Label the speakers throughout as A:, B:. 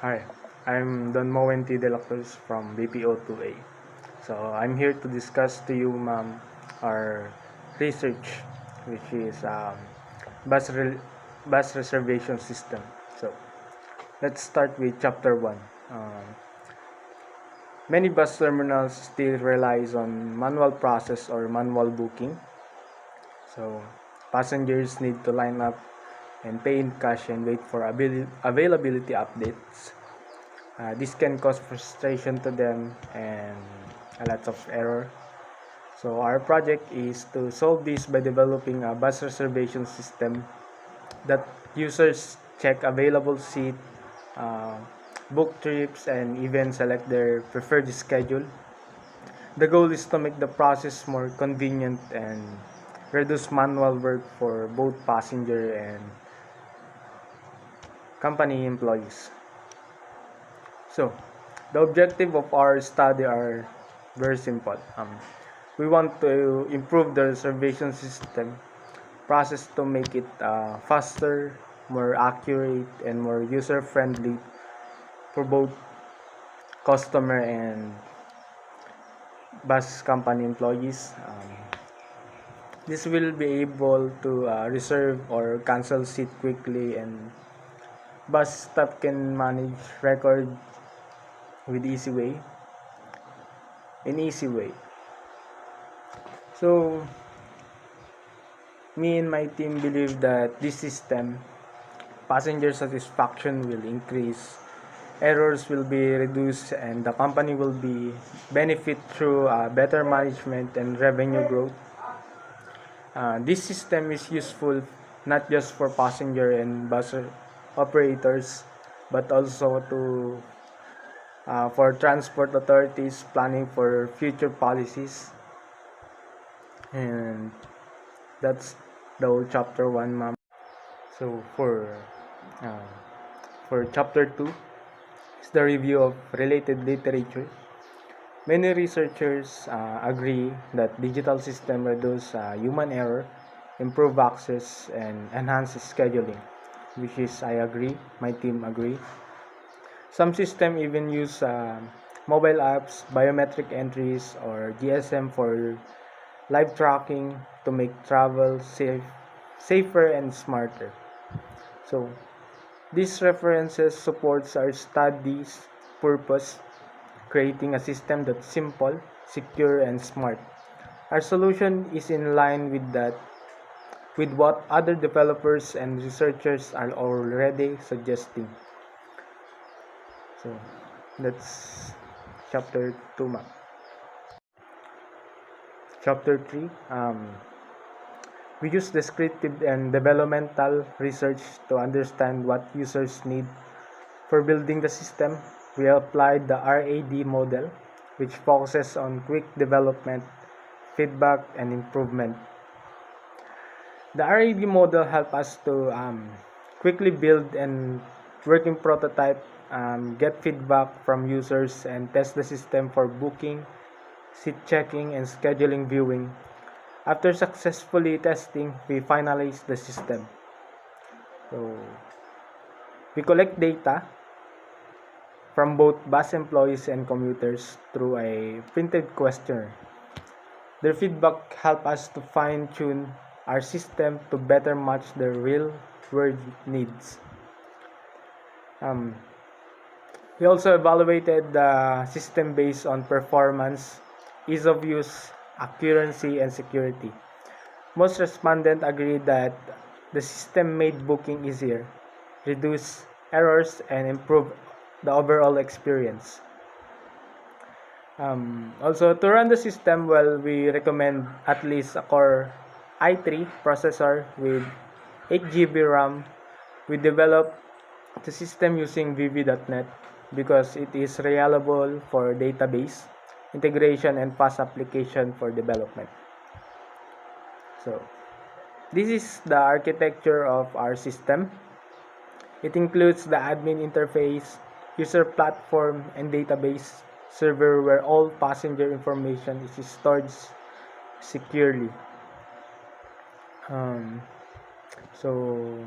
A: Hi, I'm Don Mowenti de la Cruz from BPO2A. So I'm here to discuss to you, ma'am, our research, which is bus, re- bus reservation system. So let's start with chapter 1. Many bus terminals still relies on manual process or manual booking. So passengers need to line up and pay in cash and wait for availability updates. This can cause frustration to them and a lot of error. So our project is to solve this by developing a bus reservation system that users check available seat, uh, book trips, and even select their preferred schedule. The goal is to make the process more convenient and reduce manual work for both passenger and company employees. So, the objective of our study are very simple. We want to improve the reservation system process to make it faster, more accurate, and more user-friendly for both customer and bus company employees. This will be able to reserve or cancel seat quickly, and bus staff can manage record with easy way. So me and my team believe that this system, passenger satisfaction will increase, errors will be reduced, and the company will be benefit through better management and revenue growth. This system is useful not just for passenger and bus operators, but also to for transport authorities planning for future policies. And that's the whole chapter 1, ma'am. So uh, for chapter 2 is the review of related literature. Many researchers agree that digital system reduce human error, improve access, and enhance scheduling, which is I agree. My team agree. Some system even use mobile apps, biometric entries, or GSM for live tracking to make travel safer and smarter. So these references supports our study's purpose, creating a system that's simple, secure, and smart. Our solution is in line with what other developers and researchers are already suggesting. So that's chapter 2, ma'am. Chapter 3, we use descriptive and developmental research to understand what users need for building the system. We applied the RAD model, which focuses on quick development, feedback, and improvement. The RAD model helps us to quickly build and working prototype, get feedback from users, and test the system for booking, seat checking, and scheduling viewing. After successfully testing, we finalize the system. So we collect data from both bus employees and commuters through a printed questionnaire. Their feedback help us to fine-tune our system to better match their real-world needs. Um, we also evaluated the system based on performance, ease of use, accuracy, and security. Most respondents agreed that the system made booking easier, reduced errors, and improved the overall experience. Also, to run the system well, we recommend at least a Core i3 processor with 8 GB RAM. We developed the system using VB.NET because it is reliable for database integration and fast application for development. So, this is the architecture of our system. It includes the admin interface, user platform, and database server where all passenger information is stored securely. Um, so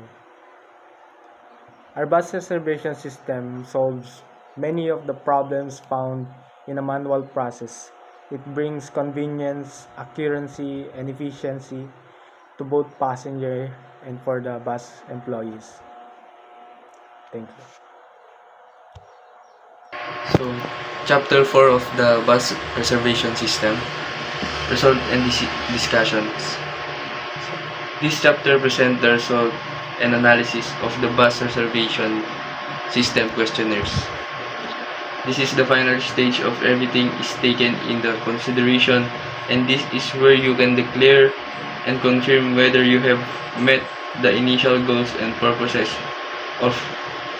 A: Our bus reservation system solves many of the problems found in a manual process. It brings convenience, accuracy, and efficiency to both passenger and for the bus employees. Thank you.
B: So, Chapter 4 of the bus reservation system, result and discussions. This chapter presents the result and analysis of the bus reservation system questionnaires. This is the final stage of everything is taken into consideration, and this is where you can declare and confirm whether you have met the initial goals and purposes of,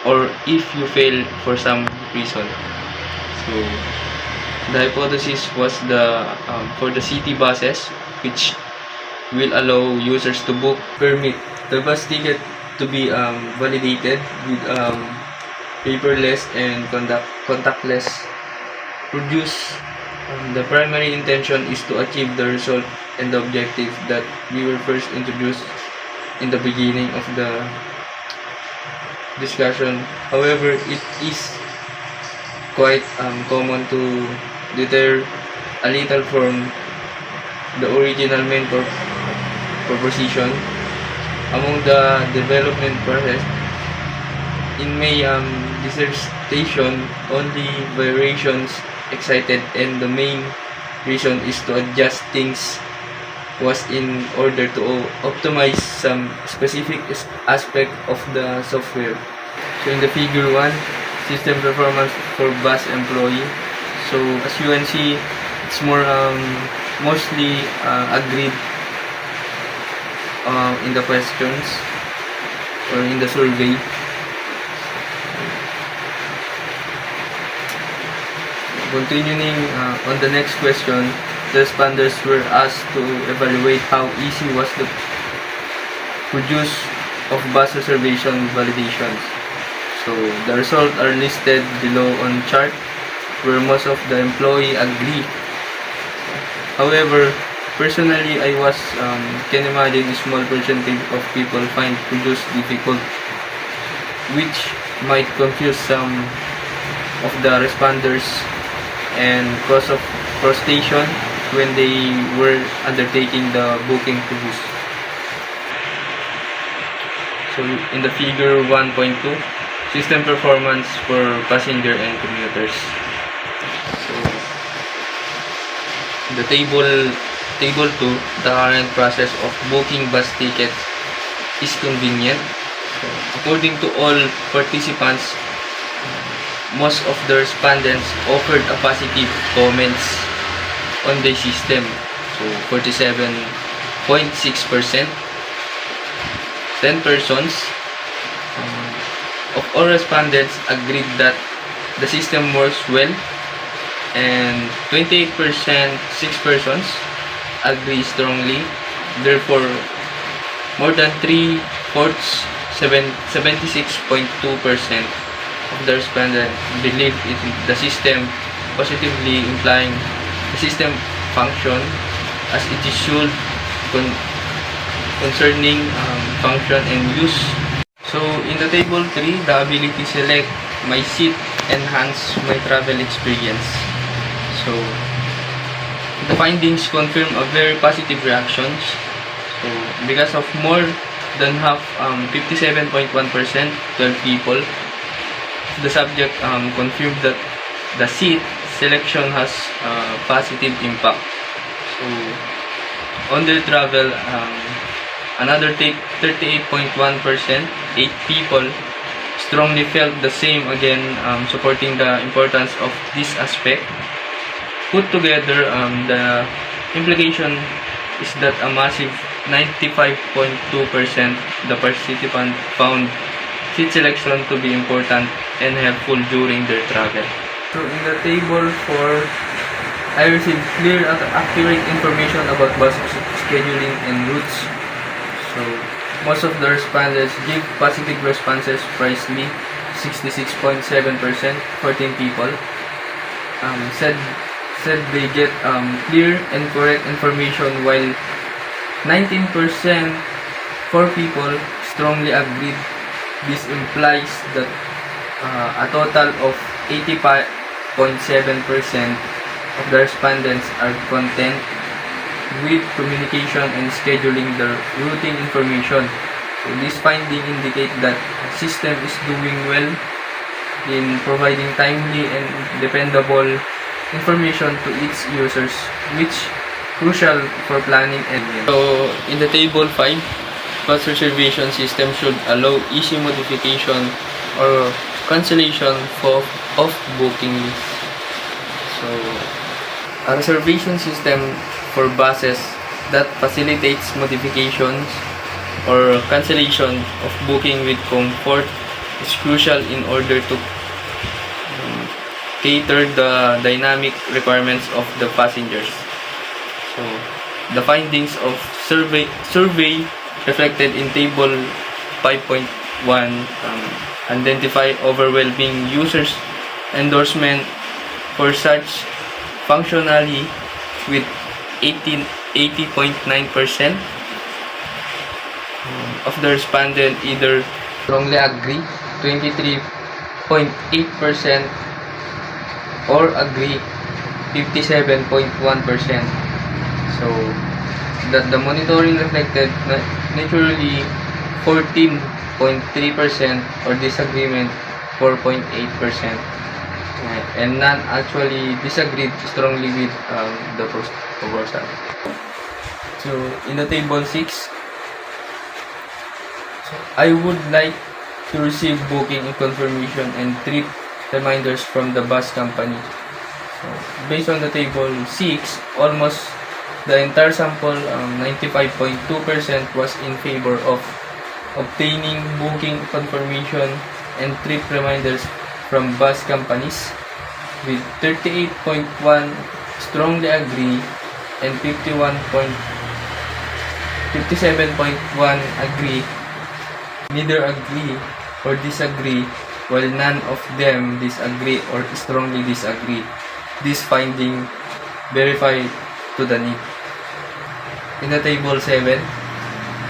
B: or if you fail for some reason. So the hypothesis was for the city buses, which will allow users to book permit the bus ticket to be validated with paperless and contactless produce. The primary intention is to achieve the result and the objective that we were first introduced in the beginning of the discussion. However, it is quite common to deter a little from the original main proposition. Among the development process, in my dissertation, only variations excited, and the main reason is to adjust things was in order to optimize some specific aspect of the software. So in the figure 1, system performance for bus employee. So as you can see, it's more mostly agreed in the questions or in the survey. Continuing on the next question, the respondents were asked to evaluate how easy was the produce of bus reservation validations. So the results are listed below on chart, where most of the employee agree. However, personally, I can imagine a small percentage of people find produce difficult, which might confuse some of the responders and cause of frustration when they were undertaking the booking produce. So in the figure 1.2, system performance for passenger and commuters. So the table 2, the current process of booking bus tickets is convenient. So, according to all participants, most of the respondents offered a positive comments on the system. So 47.6%. 10 persons of all respondents agreed that the system works well, and 28%, 6 persons agree strongly. Therefore, more than 3/4, 76.2% of the respondents believe in the system positively, implying the system function as it should concerning function and use. So in the table 3, the ability to select my seat enhance my travel experience. So the findings confirm a very positive reactions. So because of more than half, 57.1%, 12 people, the subject confirmed that the seat selection has positive impact. So on their travel, another 38.1%, 8 people strongly felt the same, again supporting the importance of this aspect. Put together, the implication is that a massive 95.2% the participant found seat selection to be important and helpful during their travel. So in the table 4, I received clear and accurate information about bus scheduling and routes. So most of the respondents give positive responses, precisely 66.7%, 14 people said they get clear and correct information, while 19%, 4 people strongly agreed This implies that a total of 85.7% of the respondents are content with communication and scheduling the routing information. So this finding indicates that the system is doing well in providing timely and dependable information to its users, which crucial for planning and so in the table 5, bus reservation system should allow easy modification or cancellation of booking. So a reservation system for buses that facilitates modifications or cancellation of booking with comfort is crucial in order to cater the dynamic requirements of the passengers. So, the findings of survey reflected in table 5.1 identify overwhelming users endorsement for such functionality with 80.9% of the respondent either strongly agree, 23.8%, or agree, 57.1%. So that the monitoring reflected naturally 14.3% or disagreement 4.8%, and none actually disagreed strongly with the proposal. So in the table 6, I would like to receive booking confirmation and trip reminders from the bus company. So, based on the table 6, almost the entire sample, 95.2% was in favor of obtaining booking confirmation and trip reminders from bus companies, with 38.1 strongly agree and 57.1 agree, neither agree or disagree, while none of them disagree or strongly disagree. This finding verified to the need. In the table 7,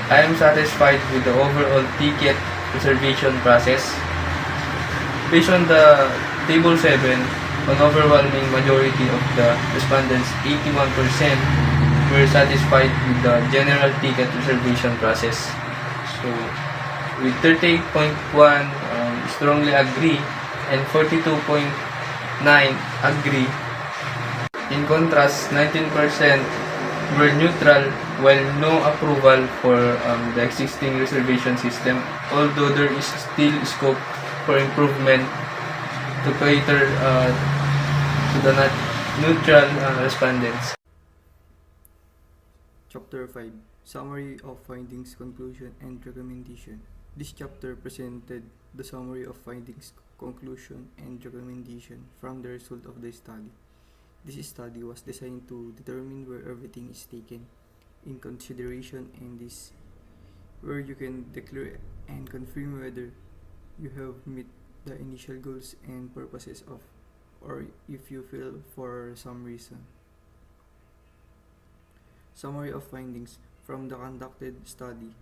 B: I am satisfied with the overall ticket reservation process. Based on the table 7, an overwhelming majority of the respondents, 81%, were satisfied with the general ticket reservation process. So, with 38.1 strongly agree and 42.9 agree. In contrast, 19% were neutral, while no approval for the existing reservation system, although there is still scope for improvement to cater to the neutral respondents.
C: Chapter 5 Summary of Findings, Conclusion, and Recommendation. This chapter presented the summary of findings, conclusion, and recommendation from the result of the study. This study was designed to determine where everything is taken in consideration, and this where you can declare and confirm whether you have met the initial goals and purposes of, or if you fail for some reason. Summary of findings from the conducted study.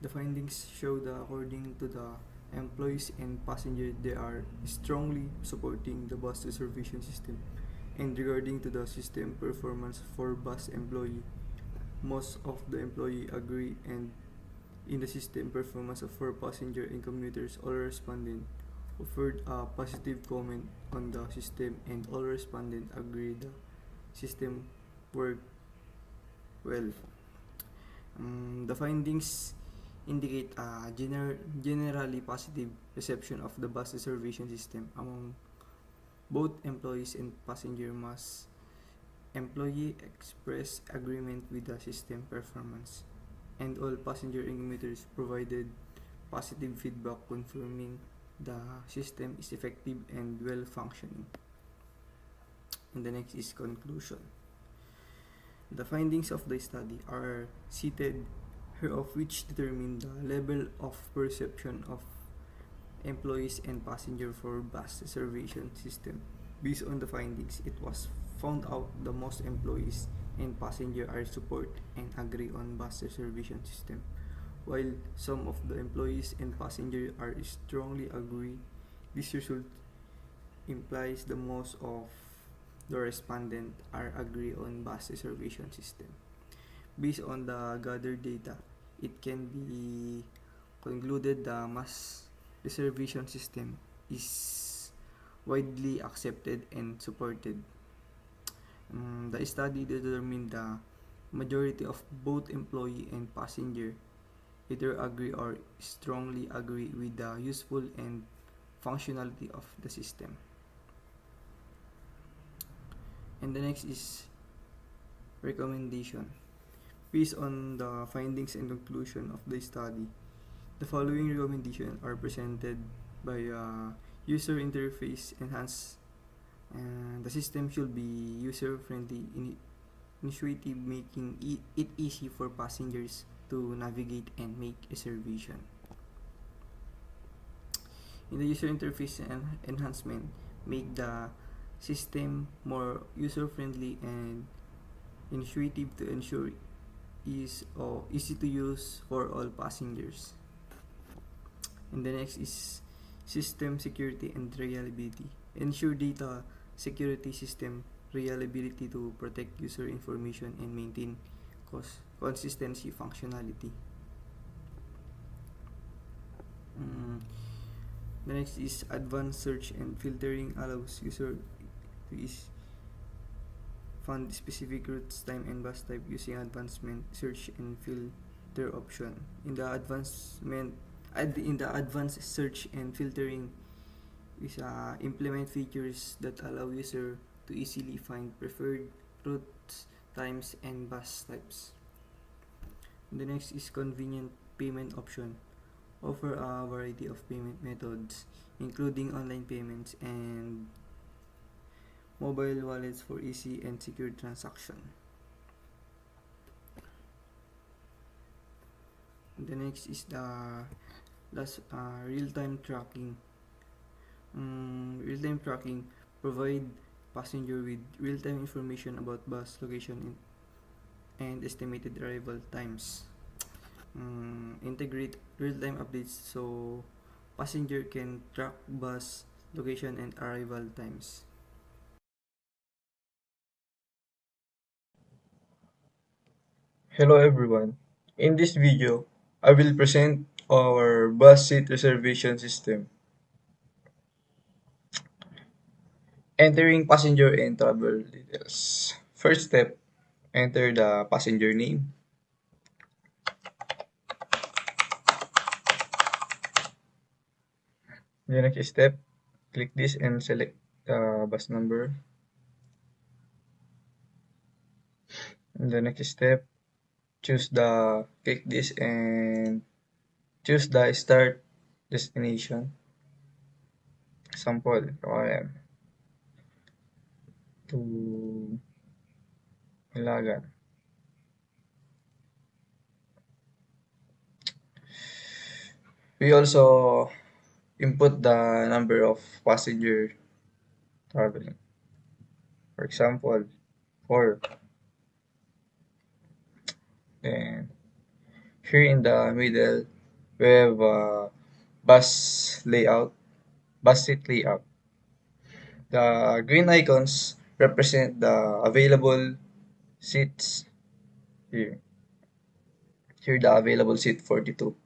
C: The findings show that according to the employees and passengers, they are strongly supporting the bus reservation system. And regarding to the system performance for bus employee, most of the employee agree, and in the system performance of for passenger and commuters, all respondents offered a positive comment on the system, and all respondents agree the system worked well. The findings indicate a generally positive reception of the bus reservation system among both employees and passenger. Must employee express agreement with the system performance, and all passenger and commuters provided positive feedback confirming the system is effective and well functioning. And the next is conclusion. The findings of the study are cited here, of which determine the level of perception of employees and passenger for bus reservation system. Based on the findings, it was found out the most employees and passenger are support and agree on bus reservation system, While some of the employees and passengers are strongly agree, this result implies the most of the respondents are agree on bus reservation system. Based on the gathered data, it can be concluded the mass reservation system is widely accepted and supported. The study determined the majority of both employee and passenger either agree or strongly agree with the useful and functionality of the system. And the next is recommendation. Based on the findings and conclusion of the study, the following recommendations are presented by user interface enhanced. The system should be user-friendly, intuitive, making it easy for passengers to navigate and make reservation. In the user interface enhancement, make the system more user-friendly and intuitive to ensure easy to use for all passengers. And the next is system security and reliability. Ensure data security system reliability to protect user information and maintain consistency functionality. The next is advanced search and filtering allows user to find specific routes, time, and bus type using advancement search and filter option. In the advanced search and filtering is implement features that allow user to easily find preferred routes, times, and bus types. The next is convenient payment option. Offer a variety of payment methods, including online payments and mobile wallets for easy and secure transaction. The next is the last real-time tracking. Real-time tracking provide passenger with real-time information about bus location and estimated arrival times. Integrate real-time updates so passenger can track bus location and arrival times.
D: Hello everyone. In this video, I will present our bus seat reservation system. Entering passenger and travel details. First step, enter the passenger name. The next step, click this and select the bus number. In the next step, click this and choose the start destination. Example, RM to Ilagan. We also input the number of passenger traveling. For example, 4. Then here in the middle, we have bus layout, bus seat layout. The green icons represent the available seats here. Here the available seat 42.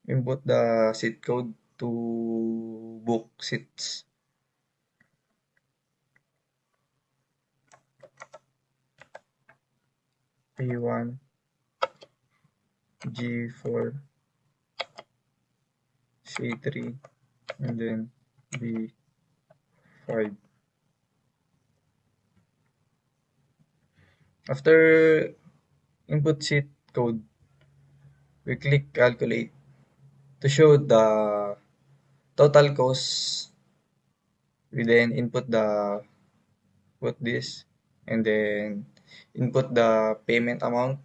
D: Input the seat code to book seats. P1, G4, C3, and then B5. After input seat code, we click calculate to show the total cost. We then put this and then input the payment amount.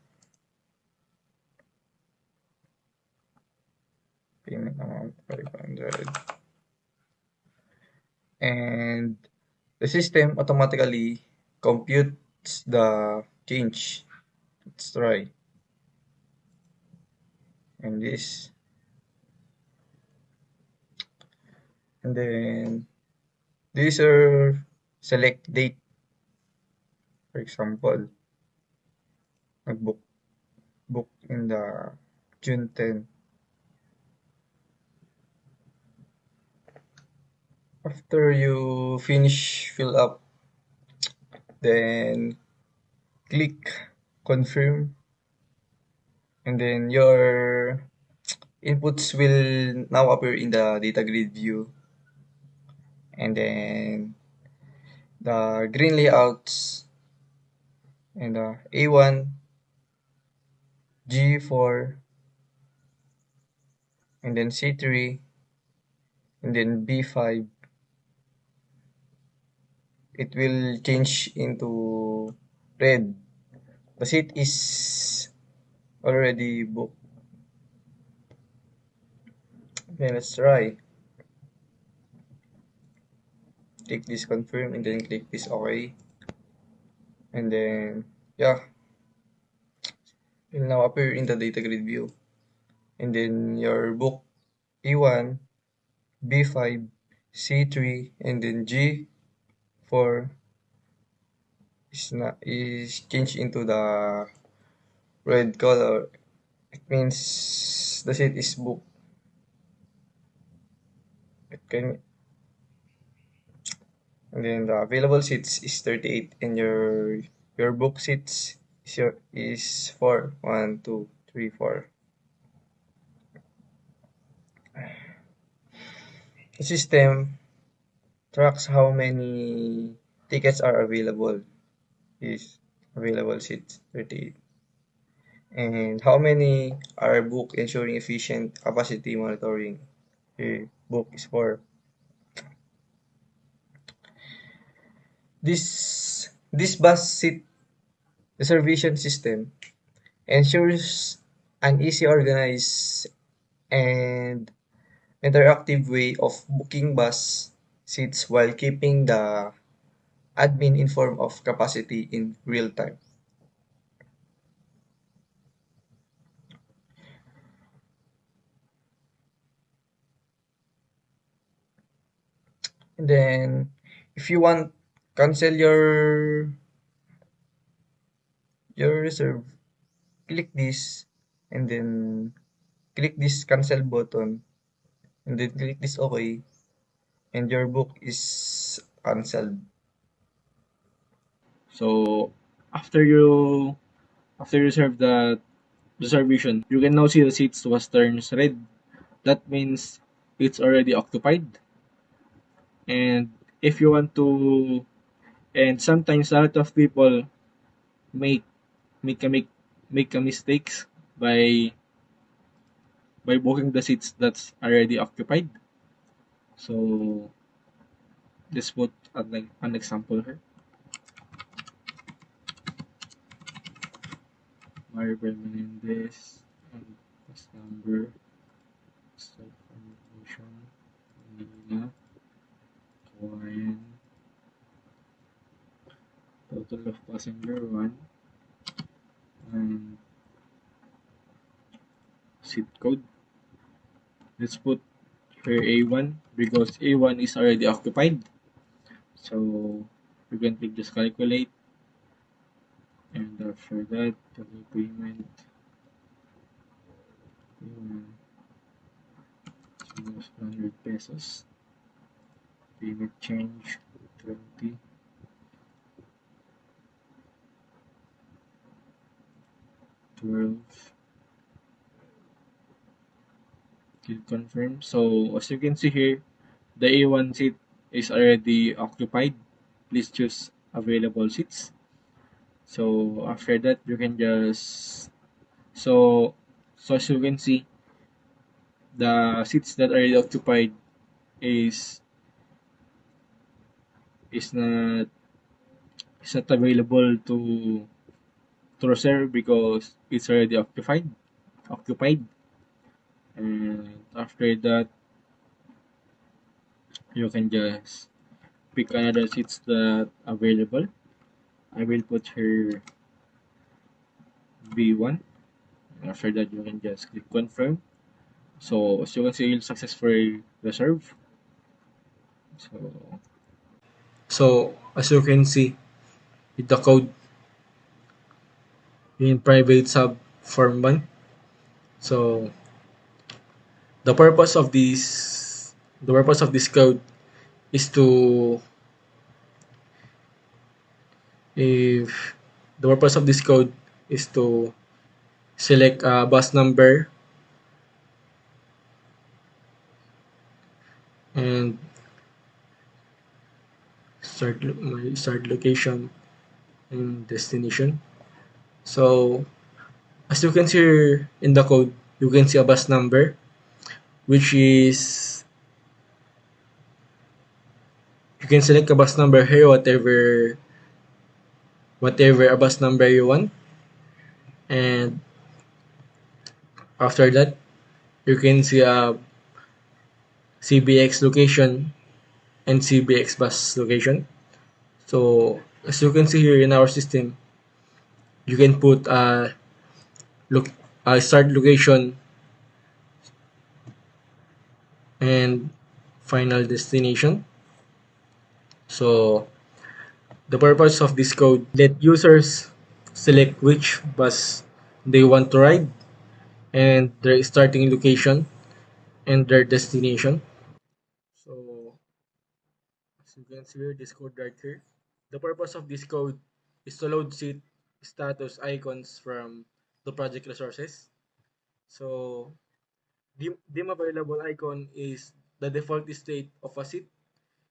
D: Payment amount 500. and the system automatically computes the change. Let's try. And this, and then these are select date. For example, nag-book book in the June 10. After you finish fill up, then click confirm, and then your inputs will now appear in the data grid view, and then the green layouts and the A1, G4, and then C3, and then B5, it will change into red. The seat is already booked. Okay, let's try. Click this confirm and then click this OK. And then, yeah, it will now appear in the data grid view. And then your book E1, B5, C3, and then G4 is changed into the red color. It means the seat is booked. It can, and then the available seats is 38, and your book seats is 4. 1, 2, 3, 4. The system tracks how many tickets are available. Is available seats 38, and how many are booked, ensuring efficient capacity monitoring. Okay, book is 4. This bus seat reservation system ensures an easy, organized, and interactive way of booking bus seats while keeping the admin informed of capacity in real time. And then if you want cancel your reserve, click this and then click this cancel button and then click this OK, and your book is cancelled.
E: So after you reserve the reservation, you can now see the seats was turns red. That means it's already occupied. And if you want to, and sometimes a lot of people make make a make make a mistakes by booking the seats that's already occupied. So let's put an example here. Maribel Menendez and bus number, start information, Manila, Hawaiian, total of passenger 1, and seat code. Let's put here A1 because A1 is already occupied. So you can click just calculate, and after that total payment almost 100 pesos. Payment change 20. Click confirm. So as you can see here, the A1 seat is already occupied. Please choose available seats. So after that, you can just so as you can see, the seats that are already occupied is is not is not available to reserve because it's already occupied. And after that, you can just pick another seats that available. I will put here B1. After that, you can just click confirm. So as you can see, you'll successfully reserve. So as you can see, with the code in private sub form 1. So the purpose of this code is to if the purpose of this code is to select a bus number and start location and destination. So as you can see here in the code, you can see a bus number, which is you can select a bus number here, whatever a bus number you want, and after that, you can see a CBX location and CBX bus location. So as you can see here in our system, you can put a start location and final destination. So the purpose of this code let users select which bus they want to ride and their starting location and their destination. So as you can see here, this code right here. The purpose of this code is to load seat status icons from the project resources. So dim available icon is the default state of a seat.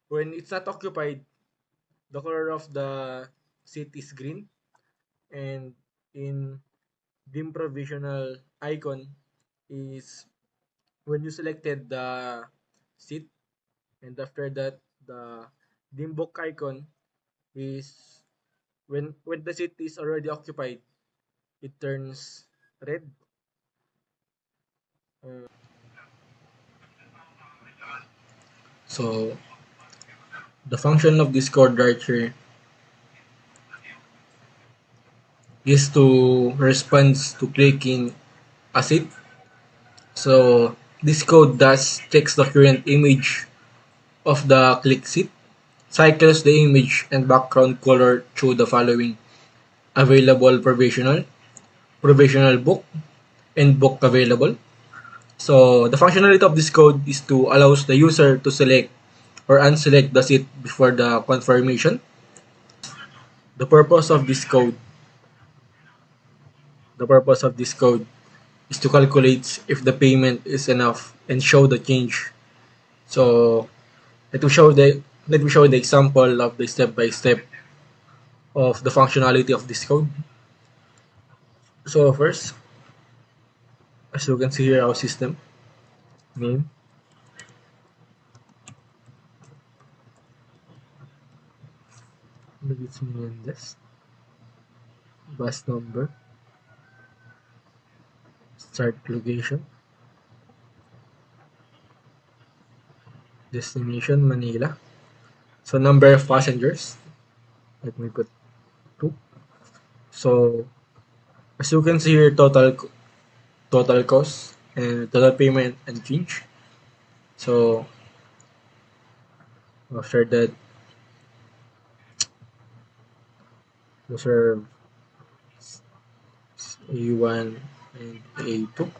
E: When it's not occupied, the color of the seat is green, and in dim provisional icon is when you selected the seat, and after that the dim book icon is when the seat is already occupied, it turns red. So the function of this code right here is to respond to clicking a seat. So this code does checks the current image of the click seat, cycles the image and background color through the following available provisional book, and book available. So the functionality of this code is to allows the user to select or unselect the seat before the confirmation. The purpose of this code the purpose of this code is to calculate if the payment is enough and show the change. So let me show the example of the step by step of the functionality of this code. So first, as you can see here, our system name, maybe it's Menendez, bus number, start location, destination Manila. So number of passengers, let me put 2. So as you can see here, total cost and total payment and change. So after that, reserve A1 and A2,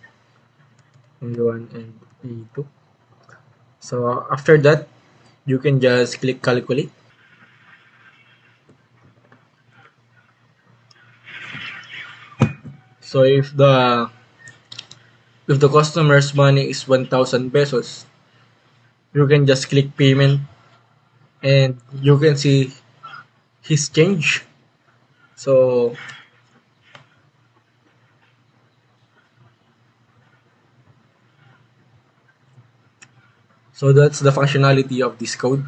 E: A1 and A2. So after that, you can just click calculate. So if the customer's money is 1,000 pesos, you can just click payment and you can see his change. So that's the functionality of this code.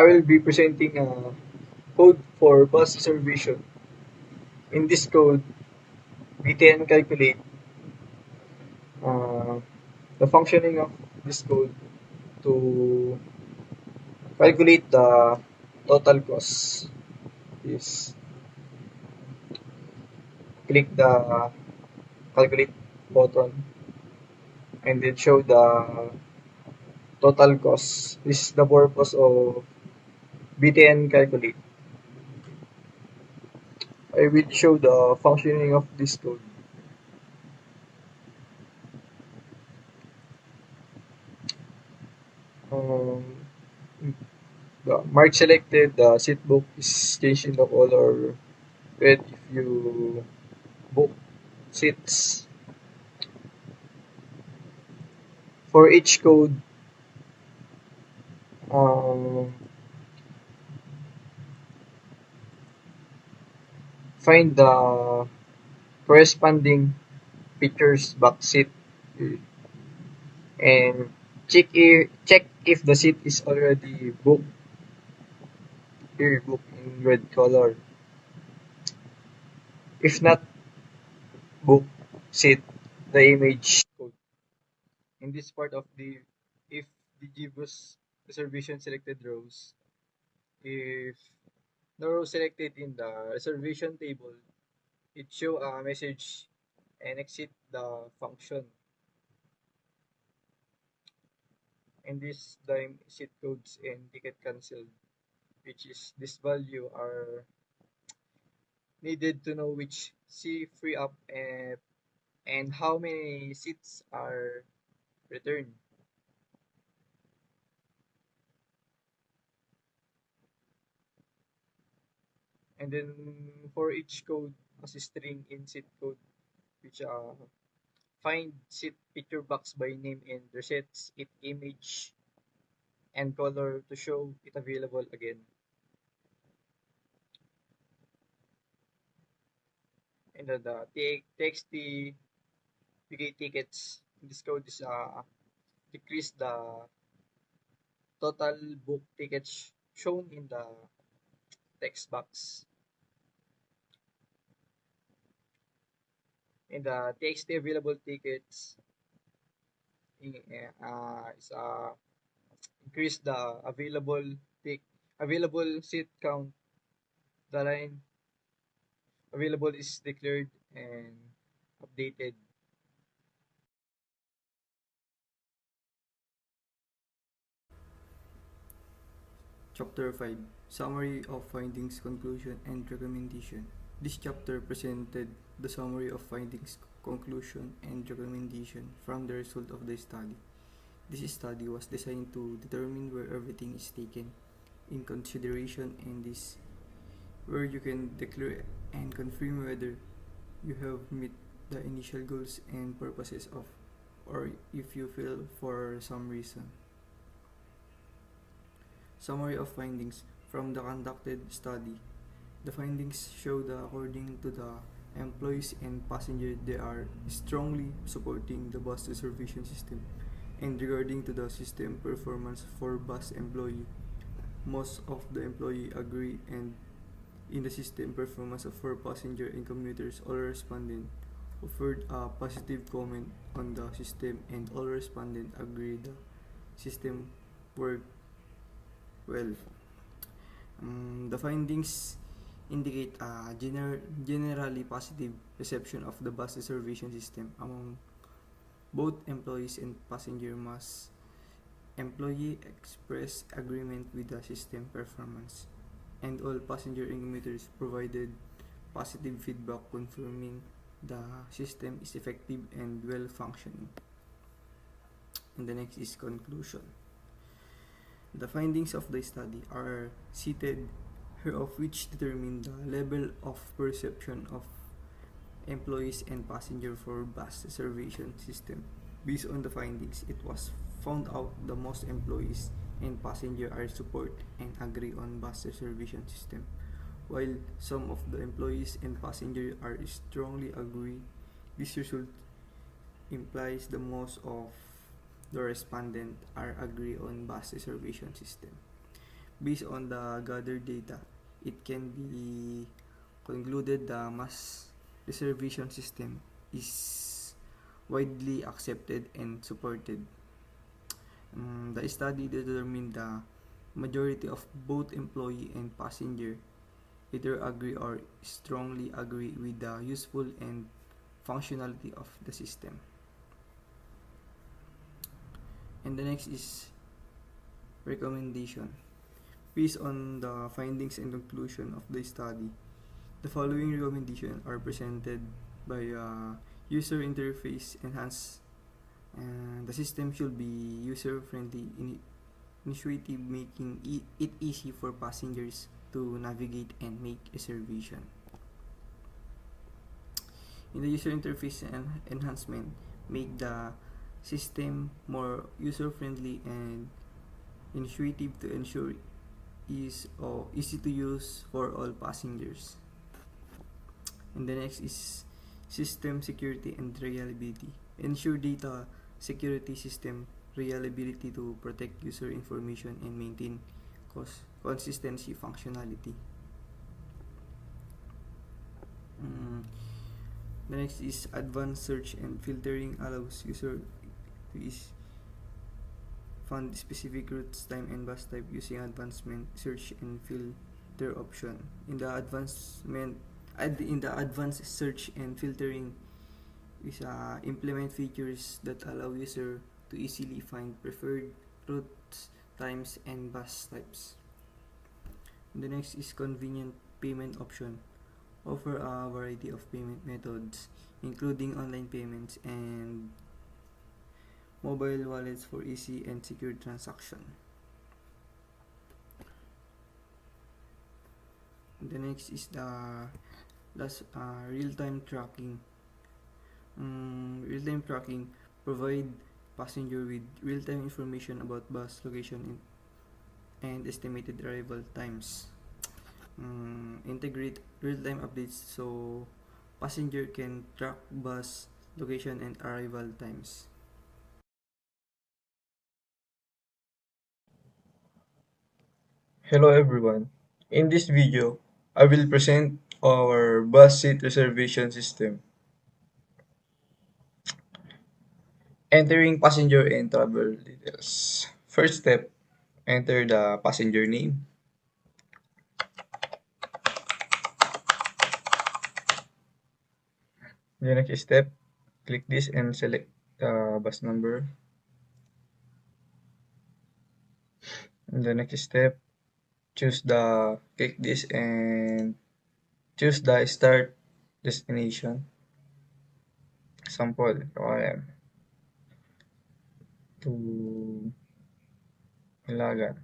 D: I will be presenting a code for bus reservation. In this code, we can calculate uh, the functioning of this code to calculate the total cost. Is click the calculate button and then show the total cost. This is the purpose of BTN calculate. I will show the functioning of this code. Um, the mark selected, the seat book is changing the color red if you book seats. For each code, um, find the corresponding pictures box seat and check if the seat is already booked. Here, book in red color. If not book seat, the image code. In this part of the if the GBus reservation selected rows, if the row selected in the reservation table, it show a message and exit the function. And this the exit codes and ticket cancelled, which is this value are needed to know which C free up and how many seats are returned. And then for each code, as a string in seat code, which find seat picture box by name and resets it image and color to show it available again. And then the TXT PK tickets, this code is decrease the total book tickets shown in the text box. In the TXT available tickets, is increase the available seat count. The line available is declared and updated.
C: Chapter 5 Summary of Findings, Conclusion, and Recommendation. This chapter presented the summary of findings, conclusion, and recommendation from the result of the study. This study was designed to determine where everything is taken in consideration, and this where you can declare and confirm whether you have met the initial goals and purposes of, or if you fail for some reason. Summary of findings from the conducted study. The findings show that according to the employees and passengers, they are strongly supporting the bus reservation system. And regarding to the system performance for bus employee, most of the employee agree, and in the system performance of for passenger and commuters, all respondents offered a positive comment on the system, and all respondents agree the system worked well. The findings indicate a generally positive reception of the bus reservation system among both employees and passenger. Must employee express agreement with the system performance, and all passenger and commuters provided positive feedback confirming the system is effective and well functioning. And the next is conclusion. The findings of the study are cited here, of which determine the level of perception of employees and passenger for bus reservation system. Based on the findings, it was found out the most employees and passenger are support and agree on bus reservation system, while some of the employees and passenger are strongly agree. This result implies the most of the respondent are agree on bus reservation system. Based on the gathered data, it can be concluded the mass reservation system is widely accepted and supported. The study determined the majority of both employee and passenger either agree or strongly agree with the useful and functionality of the system. And the next is recommendation. Based on the findings and conclusion of the study, the following recommendations are presented by user interface enhanced. The system should be user-friendly, intuitive, making it easy for passengers to navigate and make reservation. In the user interface enhancement, make the system more user-friendly and intuitive to ensure easy to use for all passengers. And the next is system security and reliability. Ensure data security system reliability to protect user information and maintain consistency functionality. The next is advanced search and filtering allows user to find specific routes, time, and bus type using advancement search and filter option. In the advanced search and filtering is implement features that allow user to easily find preferred routes, times, and bus types. And the next is convenient payment option. Offer a variety of payment methods, including online payments and mobile wallets for easy and secure transaction. The next is the last real-time tracking. Real-time tracking provide passenger with real-time information about bus location and estimated arrival times. Integrate real-time updates so passenger can track bus location and arrival times.
D: Hello everyone. In this video, I will present our bus seat reservation system. Entering passenger and travel details. First step, enter the passenger name. The next step, click this and select the bus number. And the next step, click this and choose the start destination. Example, ORM to Ilagan.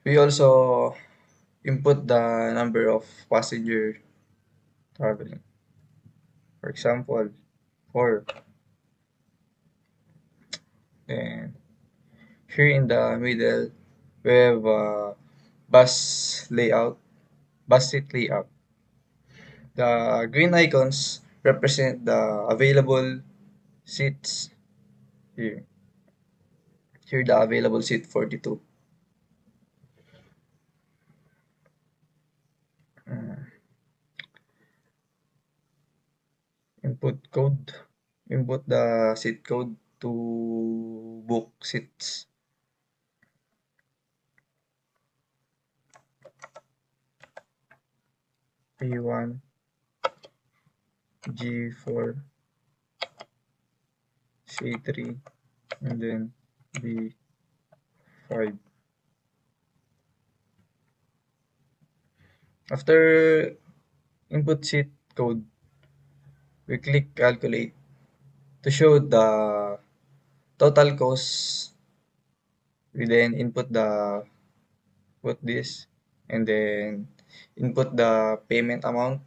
D: We also input the number of passenger traveling. For example, 4. Then here in the middle, we have bus seat layout. The green icons represent the available seats here. Here the available seat 42. Input the seat code to book seats. P1, G4, C3, and then B5. After input seat code, we click calculate to show the total cost. We then put this and then input the payment amount.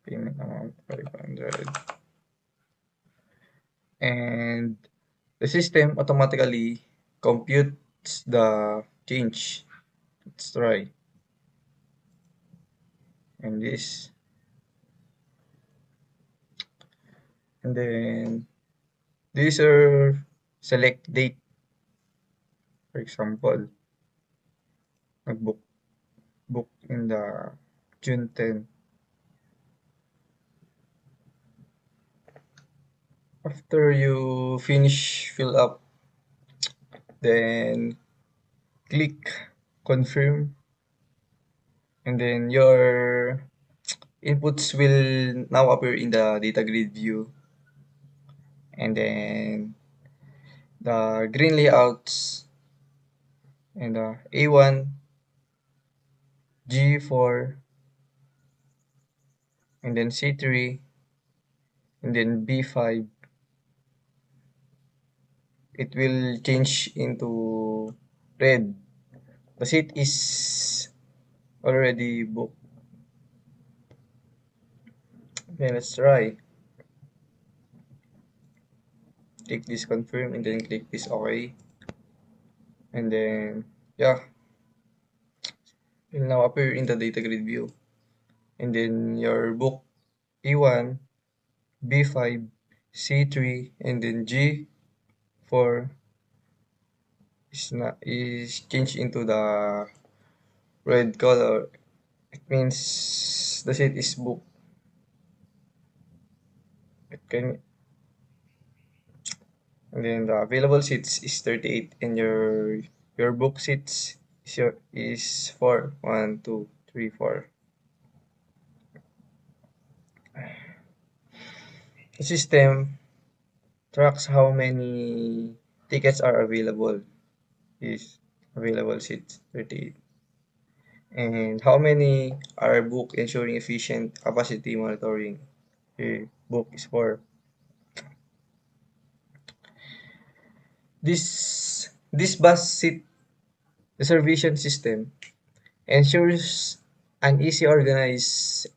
D: Payment amount 500. And the system automatically computes the change. Let's try. And this. and then this are select date. For example, nag-book book in the June 10. After you finish fill up, then click confirm, and then your inputs will now appear in the data grid view, and then the green layouts and the A1, G4, and then C3, and then B5, it will change into red. The seat is already booked. Okay, let's try. Click this confirm and then click this OK. And then, yeah, it will now appear in the data grid view. And then your book E1, B5, C3, and then G4 is changed into the red color. It means the seat is booked. It can, and then the available seats is 38, and your book seats is 4. 1, 2, 3, 4. The system tracks how many tickets are available. Is available seats 38, and how many are booked, ensuring efficient capacity monitoring. Okay, book is 4. This bus seat reservation system ensures an easy, organized,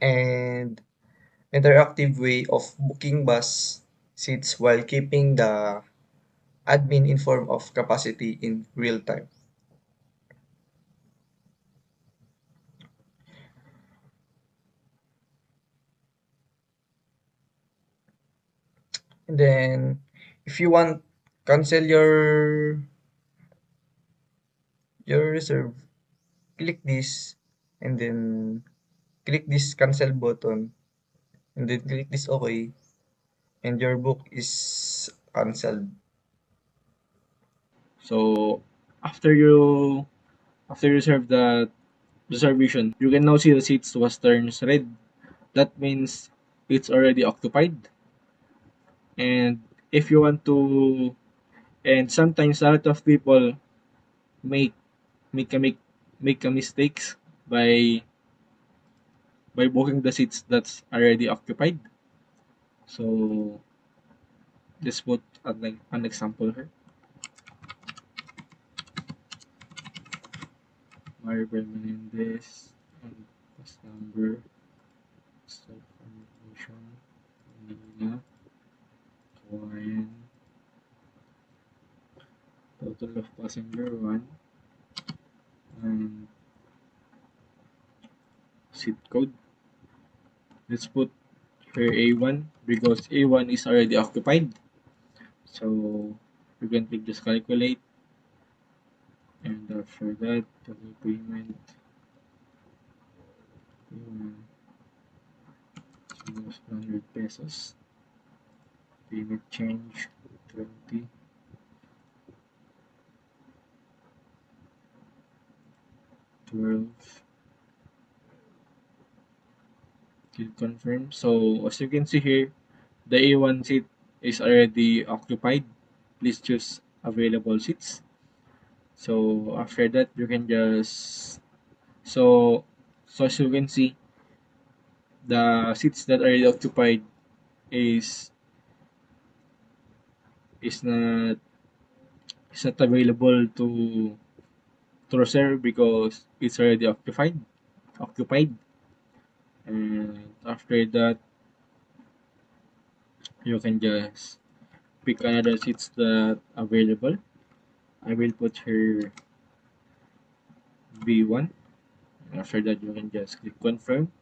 D: and interactive way of booking bus seats while keeping the admin informed of capacity in real time. And then if you want cancel your reserve, click this, and then click this cancel button, and then click this OK, and your book is cancelled.
E: So after you reserve the reservation, you can now see the seats was turns red. That means it's already occupied. And if you want to, and sometimes a lot of people make make a make make a mistakes by booking the seats that's already occupied. So let's put an example here. Maribel Menendez and bus number, self information, Nina, Kawayan, total of passenger 1, and seat code. Let's put here A1 because A1 is already occupied. So you can click just calculate, and after that total payment almost 100 pesos. Payment change 20. 12. Click confirm. So as you can see here, the A1 seat is already occupied. Please choose available seats. So after that, you can just so as you can see, the seats that are already occupied is is not available to reserve because it's already occupied. And after that, you can just pick another seats that available. I will put here B1. After that, you can just click confirm.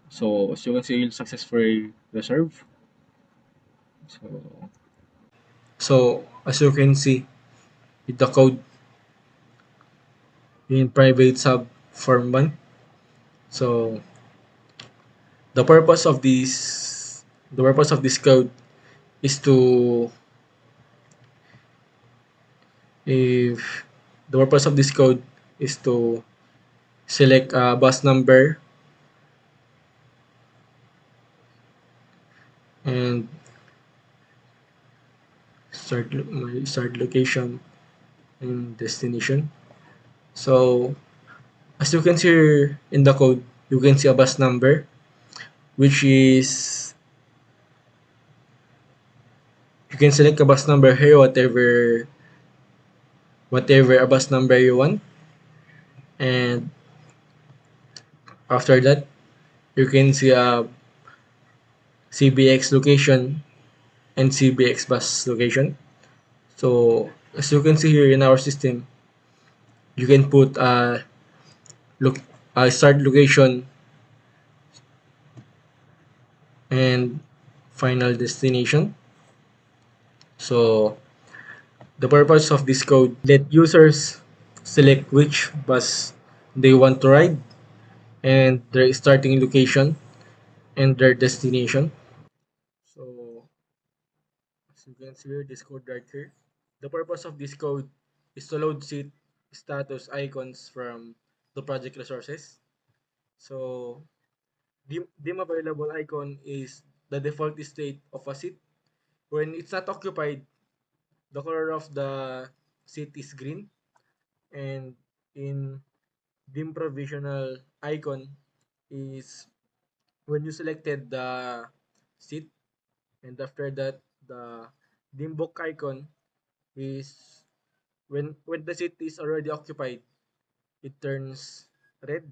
E: So as you can see, you'll successfully reserve. So as you can see with the code in private sub form 1. So the purpose of this code is to if the purpose of this code is to select a bus number and start location and destination. So as you can see here in the code, you can see a bus number, which is you can select a bus number here, whatever a bus number you want, and after that, you can see a CBX location and CBX bus location. So as you can see here in our system, you can put a start location and final destination. So the purpose of this code let users select which bus they want to ride and their starting location and their destination. So as you can see here, this code right here. The purpose of this code is to load seat status icons from the project resources. So dim available icon is the default state of a seat. When it's not occupied, the color of the seat is green, and in dim provisional icon is when you selected the seat, and after that the dim book icon is when the seat is already occupied, it turns red.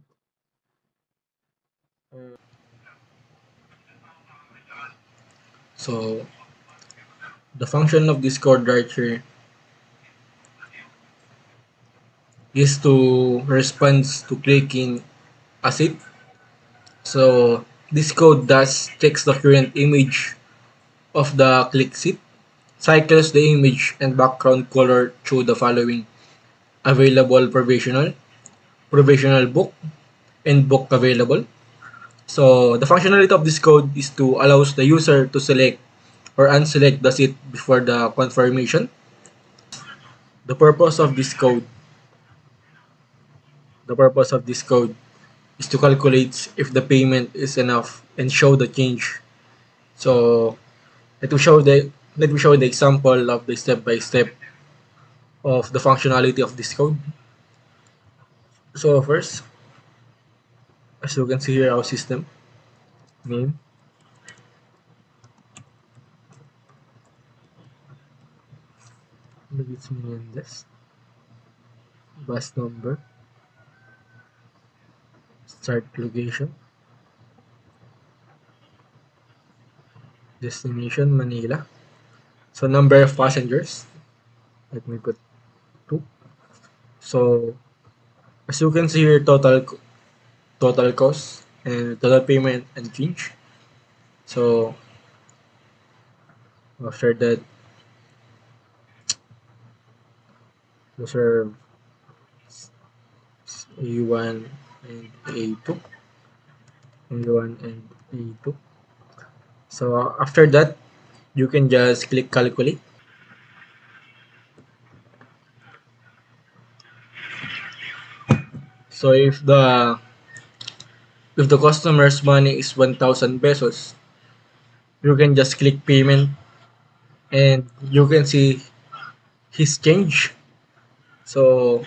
E: So the function of this code right here is to respond to clicking a seat. So this code does checks the current image of the click seat, cycles the image and background color through the following available provisional book, and book available. So the functionality of this code is to allows the user to select or unselect the seat before the confirmation. The purpose of this code the purpose of this code is to calculate if the payment is enough and show the change. So let me show the example of the step by step of the functionality of this code. So first, as you can see here, our system name, maybe it's Menendez, bus number, start location, destination Manila. So number of passengers, let me put 2. So as you can see here, total cost and total payment and change. So after that, reserve A1 and A2, A1 and A2. So after that, you can just click calculate. So if the customer's money is 1,000 pesos, you can just click payment and you can see his change. So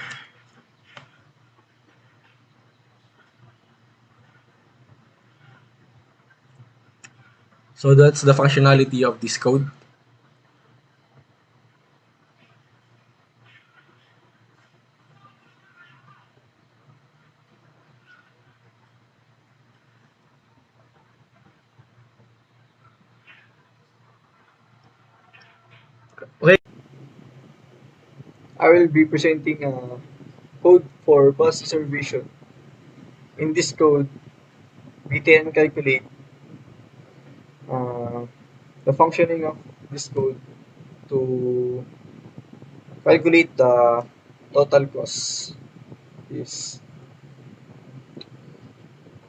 E: that's the functionality of this code. Okay.
C: I will be presenting a code for bus reservation. In this code, we can calculate uh, the functioning of
D: this code to calculate the total cost. Is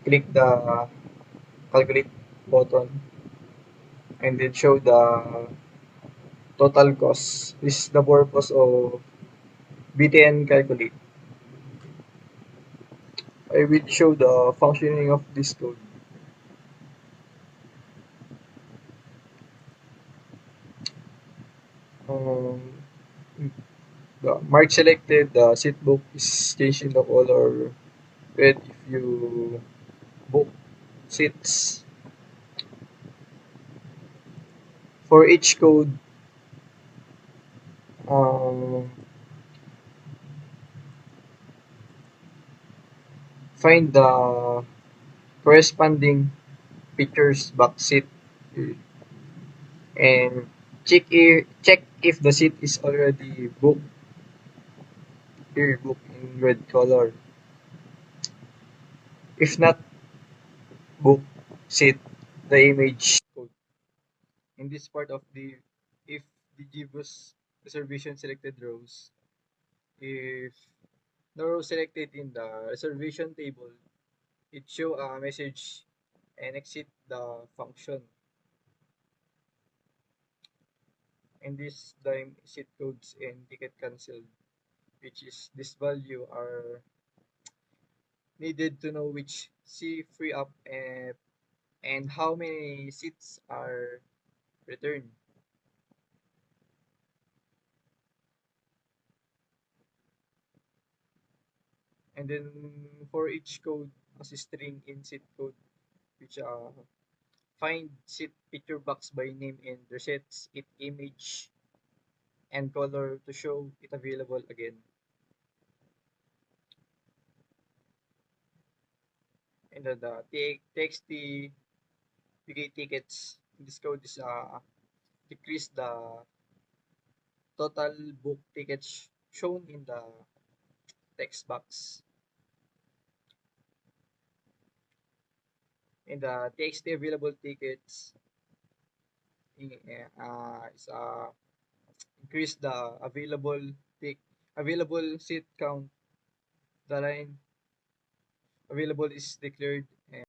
D: click the calculate button and then show the total cost. This is the purpose of BTN calculate. I will show the functioning of this code. Um, the mark selected, the seat book is changing the color red if you book seats. For each code, um, find the corresponding pictures box seat and check if the seat is already booked here booked in red color. If not booked, seat the image code. In this part of the if the GBoost reservation selected rows, if the row selected in the reservation table, it show a message and exit the function. And this time exit codes and ticket cancelled, which is this value are needed to know which C free up and how many seats are returned. And then for each code as a string in seat code, which find seat picture box by name and resets it image and color to show it available again. And then the TXT PK tickets, this code is decrease the total book tickets shown in the text box. In the TXT available tickets, is increase the available seat count. The line available is declared